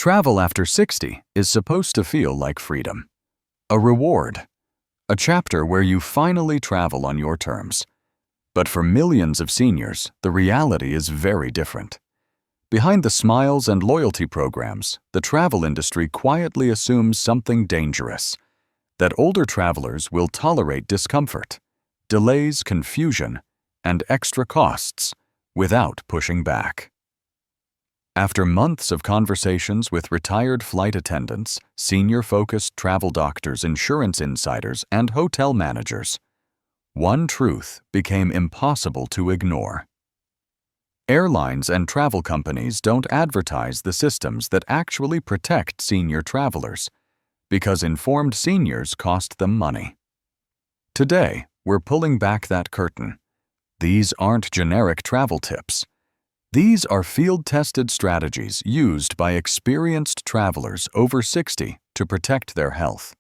Travel after 60 is supposed to feel like freedom. A reward. A chapter where you finally travel on your terms. But for millions of seniors, the reality is very different. Behind the smiles and loyalty programs, the travel industry quietly assumes something dangerous: that older travelers will tolerate discomfort, delays, confusion, and extra costs without pushing back. After months of conversations with retired flight attendants, senior-focused travel doctors, insurance insiders, and hotel managers, one truth became impossible to ignore. Airlines and travel companies don't advertise the systems that actually protect senior travelers, because informed seniors cost them money. Today, we're pulling back that curtain. These aren't generic travel tips. These are field-tested strategies used by experienced travelers over 60 to protect their health.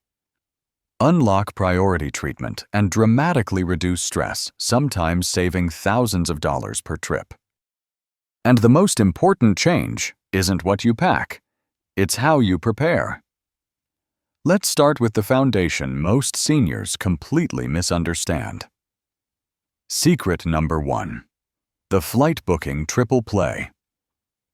Unlock priority treatment and dramatically reduce stress, sometimes saving thousands of dollars per trip. And the most important change isn't what you pack, it's how you prepare. Let's start with the foundation most seniors completely misunderstand. Secret number 1. The flight booking triple play.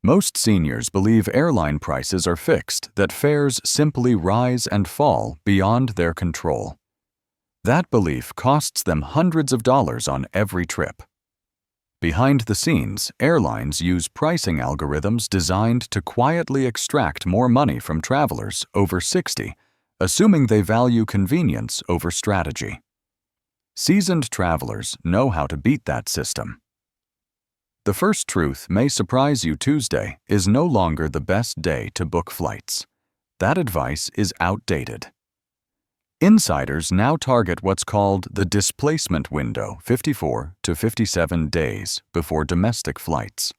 Most seniors believe airline prices are fixed, that fares simply rise and fall beyond their control. That belief costs them hundreds of dollars on every trip. Behind the scenes, airlines use pricing algorithms designed to quietly extract more money from travelers over 60, assuming they value convenience over strategy. Seasoned travelers know how to beat that system. The first truth may surprise you: Tuesday is no longer the best day to book flights. That advice is outdated. Insiders now target what's called the displacement window, 54 to 57 days before domestic flights,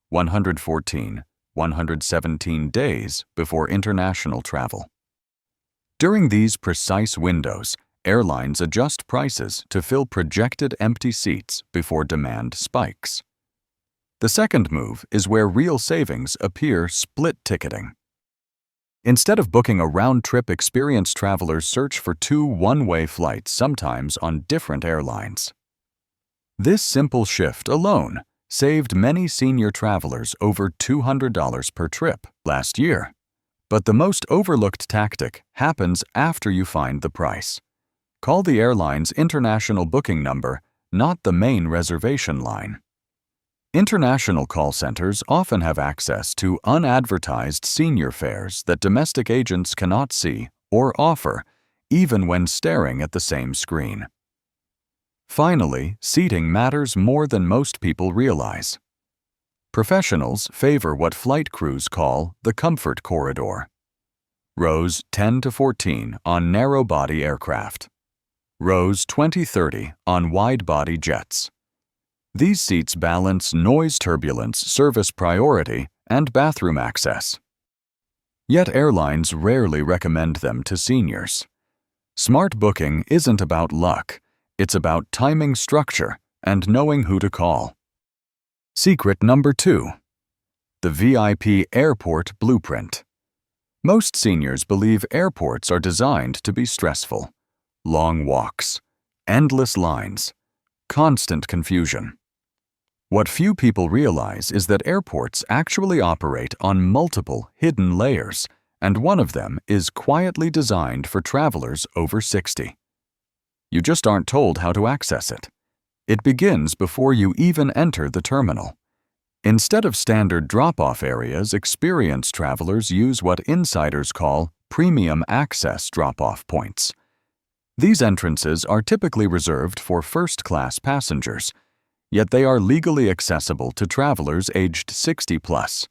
117 days before international travel. During these precise windows, airlines adjust prices to fill projected empty seats before demand spikes. The second move is where real savings appear: split ticketing. Instead of booking a round-trip, experienced travelers search for 2 one-way flights, sometimes on different airlines. This simple shift alone saved many senior travelers over $200 per trip last year. But the most overlooked tactic happens after you find the price. Call the airline's international booking number, not the main reservation line. International call centers often have access to unadvertised senior fares that domestic agents cannot see or offer, even when staring at the same screen. Finally, seating matters more than most people realize. Professionals favor what flight crews call the comfort corridor. Rows 10 to 14 on narrow-body aircraft. Rows 20-30 on wide-body jets. These seats balance noise turbulence, service priority, and bathroom access. Yet airlines rarely recommend them to seniors. Smart booking isn't about luck, it's about timing, structure, and knowing who to call. Secret number 2. The VIP Airport Blueprint. Most seniors believe airports are designed to be stressful. Long walks, endless lines, constant confusion. What few people realize is that airports actually operate on multiple hidden layers, and one of them is quietly designed for travelers over 60. You just aren't told how to access it. It begins before you even enter the terminal. Instead of standard drop-off areas, experienced travelers use what insiders call premium access drop-off points. These entrances are typically reserved for first-class passengers, yet they are legally accessible to travelers aged 60+.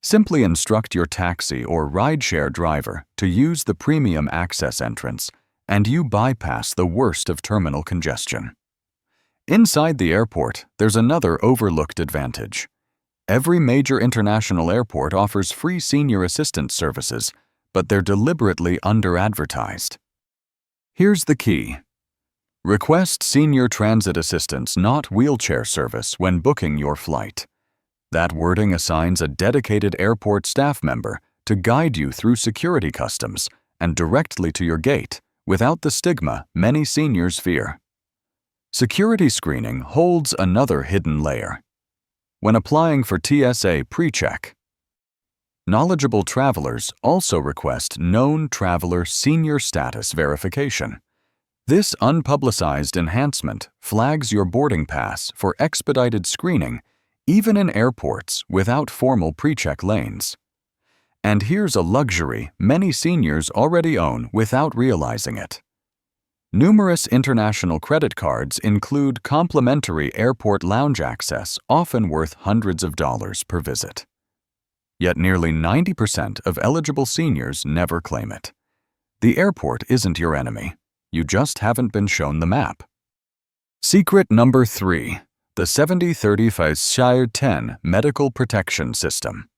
Simply instruct your taxi or rideshare driver to use the premium access entrance, and you bypass the worst of terminal congestion. Inside the airport, there's another overlooked advantage. Every major international airport offers free senior assistance services, but they're deliberately under-advertised. Here's the key. Request senior transit assistance, not wheelchair service, when booking your flight. That wording assigns a dedicated airport staff member to guide you through security customs and directly to your gate without the stigma many seniors fear. Security screening holds another hidden layer. When applying for TSA PreCheck, knowledgeable travelers also request known traveler senior status verification. This unpublicized enhancement flags your boarding pass for expedited screening even in airports without formal PreCheck lanes. And here's a luxury many seniors already own without realizing it. Numerous international credit cards include complimentary airport lounge access, often worth hundreds of dollars per visit. Yet nearly 90% of eligible seniors never claim it. The airport isn't your enemy. You just haven't been shown the map. Secret number 3. The 70-35-10 Medical Protection System.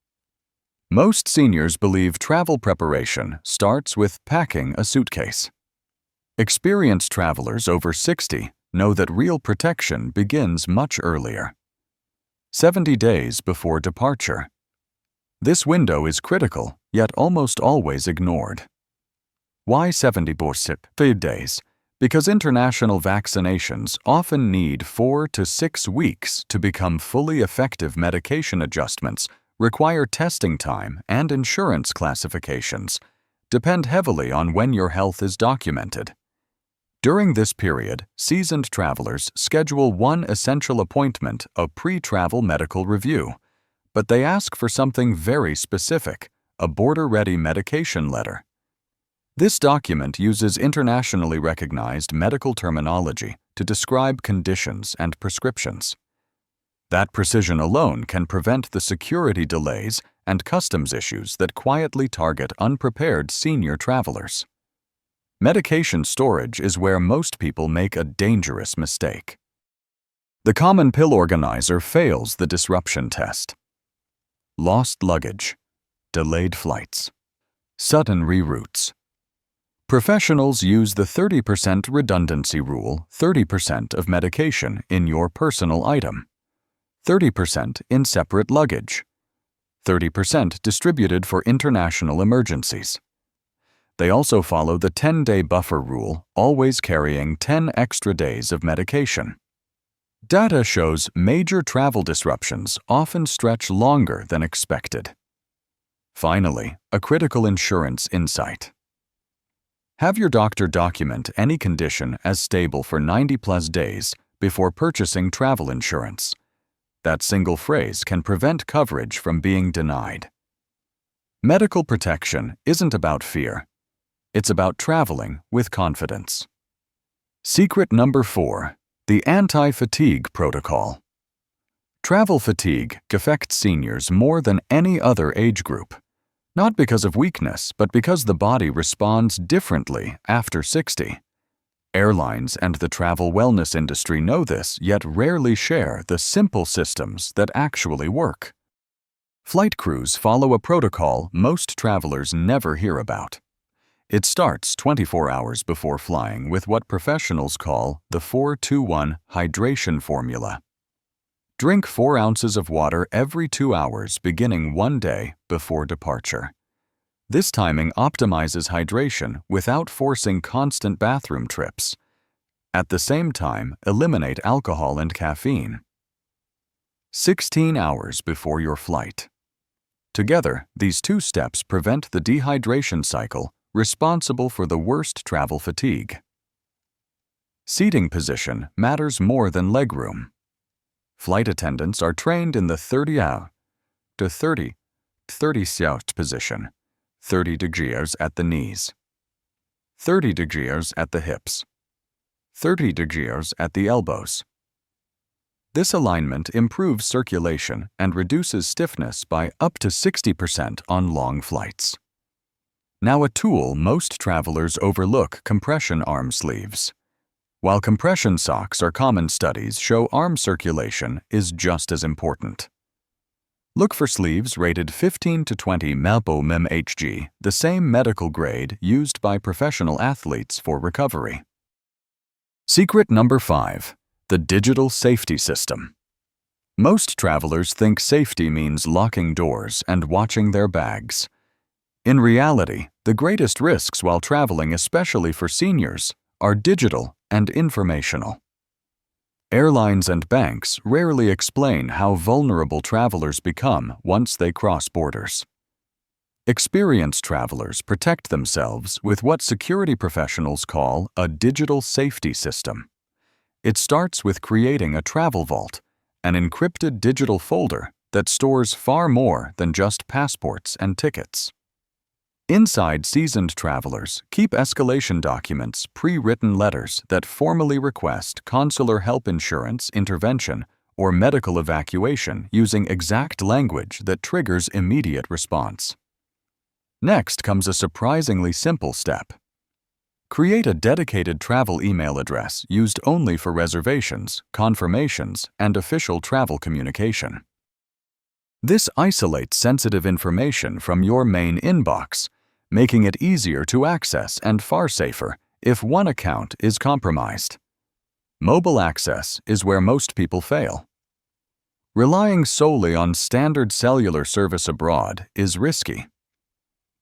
Most seniors believe travel preparation starts with packing a suitcase. Experienced travelers over 60 know that real protection begins much earlier. 70 days before departure. This window is critical, yet almost always ignored. Why 70 days? Because international vaccinations often need 4 to 6 weeks to become fully effective. Medication adjustments require testing time, and insurance classifications depend heavily on when your health is documented. During this period, seasoned travelers schedule one essential appointment, a pre-travel medical review, but they ask for something very specific, a border-ready medication letter. This document uses internationally recognized medical terminology to describe conditions and prescriptions. That precision alone can prevent the security delays and customs issues that quietly target unprepared senior travelers. Medication storage is where most people make a dangerous mistake. The common pill organizer fails the disruption test. Lost luggage, delayed flights, sudden reroutes. Professionals use the 30% redundancy rule, 30% of medication in your personal item, 30% in separate luggage, 30% distributed for international emergencies. They also follow the 10-day buffer rule, always carrying 10 extra days of medication. Data shows major travel disruptions often stretch longer than expected. Finally, a critical insurance insight. Have your doctor document any condition as stable for 90+ days before purchasing travel insurance. That single phrase can prevent coverage from being denied. Medical protection isn't about fear. It's about traveling with confidence. Secret number 4. The Anti-Fatigue Protocol. Travel fatigue affects seniors more than any other age group. Not because of weakness, but because the body responds differently after 60. Airlines and the travel wellness industry know this, yet rarely share the simple systems that actually work. Flight crews follow a protocol most travelers never hear about. It starts 24 hours before flying with what professionals call the 4-2-1 hydration formula. Drink 4 ounces of water every 2 hours beginning 1 day before departure. This timing optimizes hydration without forcing constant bathroom trips. At the same time, eliminate alcohol and caffeine. 16 hours before your flight. Together, these 2 steps prevent the dehydration cycle responsible for the worst travel fatigue. Seating position matters more than legroom. Flight attendants are trained in the 30 position, 30 degrees at the knees, 30 degrees at the hips, 30 degrees at the elbows. This alignment improves circulation and reduces stiffness by up to 60% on long flights. Now a tool most travelers overlook: compression arm sleeves. While compression socks are common, studies show arm circulation is just as important. Look for sleeves rated 15 to 20 mmHg, the same medical grade used by professional athletes for recovery. Secret number 5. The digital safety system. Most travelers think safety means locking doors and watching their bags. In reality, the greatest risks while traveling, especially for seniors, are digital and informational. Airlines and banks rarely explain how vulnerable travelers become once they cross borders. Experienced travelers protect themselves with what security professionals call a digital safety system. It starts with creating a travel vault, an encrypted digital folder that stores far more than just passports and tickets. Inside, seasoned travelers keep escalation documents, pre-written letters that formally request consular help, insurance intervention, or medical evacuation using exact language that triggers immediate response. Next comes a surprisingly simple step. Create a dedicated travel email address used only for reservations, confirmations, and official travel communication. This isolates sensitive information from your main inbox, making it easier to access and far safer if one account is compromised. Mobile access is where most people fail. Relying solely on standard cellular service abroad is risky.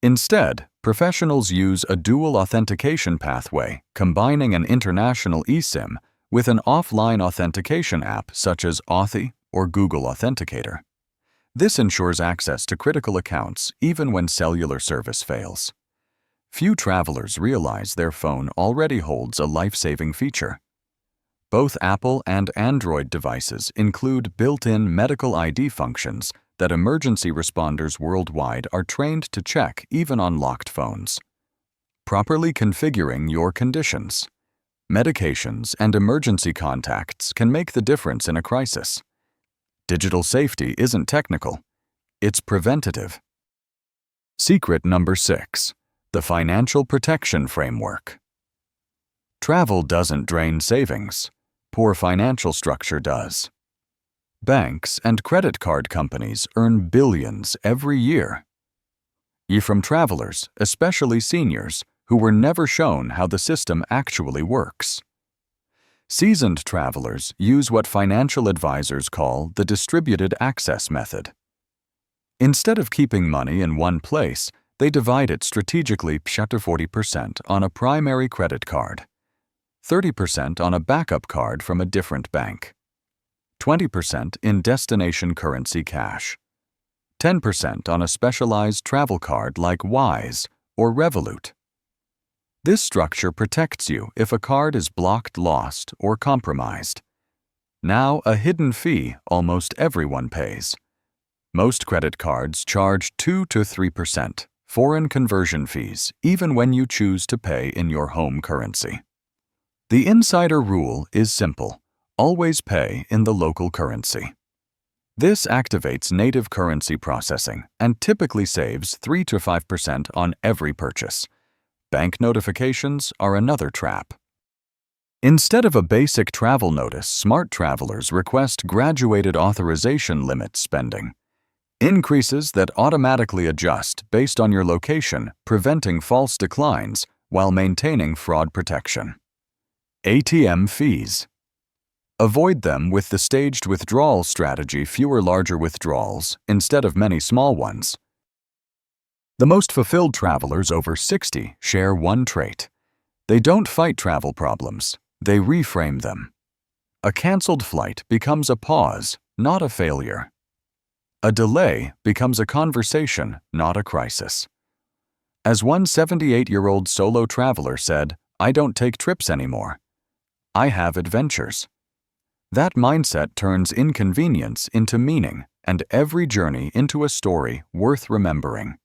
Instead, professionals use a dual authentication pathway, combining an international eSIM with an offline authentication app such as Authy or Google Authenticator. This ensures access to critical accounts even when cellular service fails. Few travelers realize their phone already holds a life-saving feature. Both Apple and Android devices include built-in medical ID functions that emergency responders worldwide are trained to check even on locked phones. Properly configuring your conditions, medications, and emergency contacts can make the difference in a crisis. Digital safety isn't technical, it's preventative. Secret number 6. The Financial Protection Framework. Travel doesn't drain savings. Poor financial structure does. Banks and credit card companies earn billions every year. From travelers, especially seniors, who were never shown how the system actually works. Seasoned travelers use what financial advisors call the distributed access method. Instead of keeping money in one place, they divide it strategically 40% on a primary credit card, 30% on a backup card from a different bank, 20% in destination currency cash, 10% on a specialized travel card like Wise or Revolut. This structure protects you if a card is blocked, lost, or compromised. Now, a hidden fee almost everyone pays. Most credit cards charge 2 to 3% foreign conversion fees, even when you choose to pay in your home currency. The insider rule is simple: always pay in the local currency. This activates native currency processing and typically saves 3 to 5% on every purchase. Bank notifications are another trap. Instead of a basic travel notice, smart travelers request graduated authorization limit spending, increases that automatically adjust based on your location, preventing false declines while maintaining fraud protection. ATM fees. Avoid them with the staged withdrawal strategy: fewer larger withdrawals instead of many small ones. The most fulfilled travelers over 60 share one trait. They don't fight travel problems, they reframe them. A canceled flight becomes a pause, not a failure. A delay becomes a conversation, not a crisis. As one 78-year-old solo traveler said, "I don't take trips anymore. I have adventures." That mindset turns inconvenience into meaning and every journey into a story worth remembering.